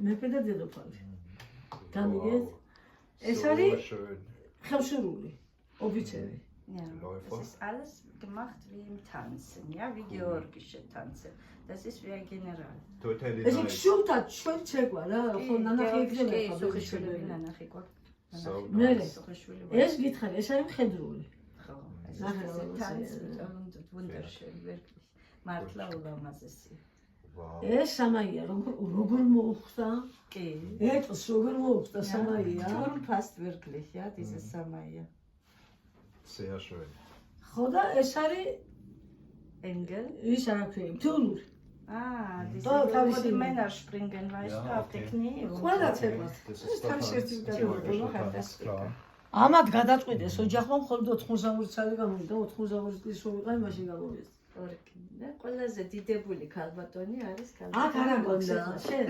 მეფე და დედოფალი. Გამიგეთ? ეს არის ხელშურული ოფიცერი. Ja, das ist alles gemacht wie im Tanzen, ja, wie georgische Tanze. Das ist wie ein General. ეს შურთად ჩვენ ცეკვა რა, ხო ნანახი იქნება სოხიშვილი ნანახი გვაქვს. ეს გითხარი, ეს არის მხედრული. ხო, ეს Tanz und wunderschön, wirklich. მართლა ულამაზესი. ეს სამაია, როგორ მოუხდა? კი. ეტყს როგორ მოუხდა სამაია? Turmfast wirklich, ja, dieses Samaya. Sehr schön. ხო და ეს არის Engel. ის არაფერი, თულური. Ah, diese wo die Männer springen, weißt du, auf die Knie. ყველა ცეკვა. Das ist klar. ამათ გადაწყვიტეს ოჯახმა მხოლოდ 80 წელი გამოვიდა, 80 წლის რო ვიყავი, მაშინ გამოვიდა. და ყველაზე დიდებული ქალბატონი არის ქალბატონი. აქ არა გვაქვს შენ.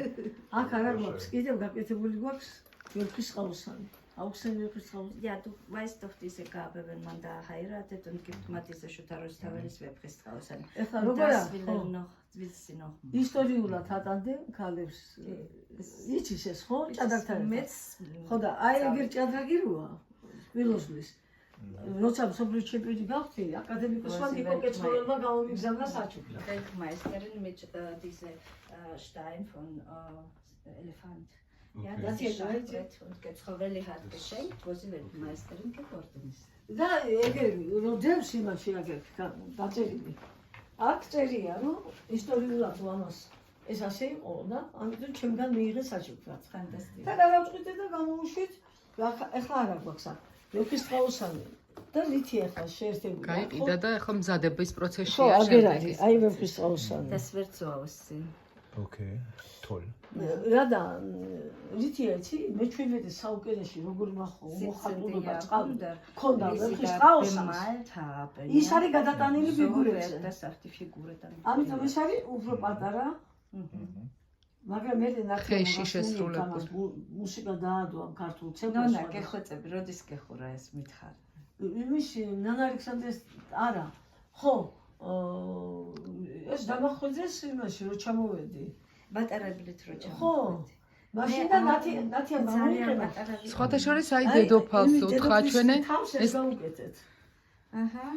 აქ არა გვაქვს, კიდევ გაკეთებული გვაქვს ვერხის ყავსანი. Auxen wirklich drauf. Ja, du weißt doch diese Gabe, wenn man da heiratet und gibt man diese Schutaros-Tavelis Webchis-Trausen. Und das will sie noch machen. ისტორიულად ატანდნენ ქალებს. იცის ეს ხო? ჭადრაკთან. ხო და აი ეგერ ჭადრაკი როა. ვილოსბლის. როცა მსოფლიო ჩემპიონი გავხდი, აკადემიკოსმა ნიკო კეცხოველმა გამომიგზავნა საჩუქრა. Weltmeisterin mit diese Stein von Elefant. Ja, Okay. das ist Schachbrett und Getzchoveli hat geschenkt, wo sie Weltmeisterin geworden ist. და ეგერ როდებს იმაში აგერ დაწერილი. აქ წერია, რომ ისტორიულად ამას ეს ასე იყო და ამიტომ ჩემგან მიიღეს საჩუქრად. Fantastisch. და გადავწყვიტე და გამოვუშვით, ეხლა არა გვაქვს აქ. ვეფხისტყაოსანი და რითი ახლა შეერთებული. გაიყიდა და ახლა მზადების ხო, პროცესშია აგერ არის, აი ვეფხისტყაოსანი. Das wird so aussehen. Okay, toll. რა და რითია იცი, მე-17 საუკუნეში როგორი მოხატულობა წყალი ქონდა ვეფხისტყაოსანს. ის არის გადატანილი ფიგურებზე. Das sagt die Figur dann. ამიტომ ეს არის უფრო პატარა. მაგრამ მე ხეში შესრულებული. მუსიკა დაადო ამ ქართულ No, ცეკვას. na, გეხოცები, როდის გეხურა ეს მითხარ. იმისი ნანა ალექსანდრეს არა. ხო, ეს დამახოძეს იმაში რო ჩამოვედი. ბატარებლით რო ხო. ჩამოვედი. მაშინ და ნათია გამოვიყენა. სხვათა შორის აი დედოფალს უთხრა ჩვენე ეს გაუკეთეთ. Aha.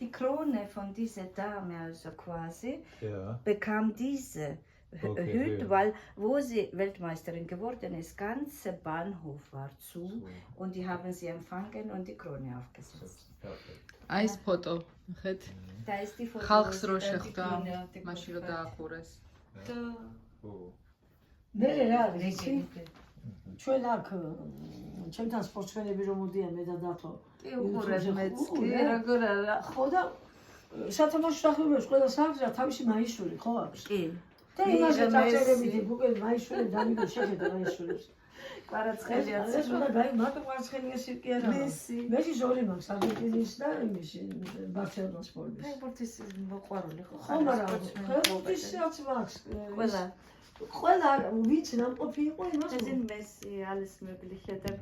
Die Krone von dieser Dame, also quasi, Ja. bekam diese Hütte, weil wo sie Weltmeisterin geworden ist, ganze Bahnhof war zu und die haben sie empfangen und die Krone aufgesetzt. აი ეს ფოტო ხედ Da ist die Foto. ხალხს რო შეხვდა მაშინ რო დაახურეს მე რა არის ჩვენ აქ ჩემთან სპორტსმენები რომ მოდიან მე და დათო კი უყურებ მეც კი როგორ არა ხო და სათამაშო სახეობებში ყველა საერთოდ რა თავისი მაიშვილი ხო აქვს კი და იმაზე წაწერებიდი გუგელ მაიშვილი დამიგო შეხედა მაიშვილებს კვარაცხელია ეს უნდა გაი მარტო კვარაცხელია სიტკი არა მეში ზოლი მაქვს არგენტინის და იმისი ბარსელონას სპორტის ფეხბურთის მოყვარული ხო ხო მაგრამ ფეხბურთის რაც მაქვს ყველა ყველა ვინც ნამყოფი იყო იმას ეს მესი alles mögliche der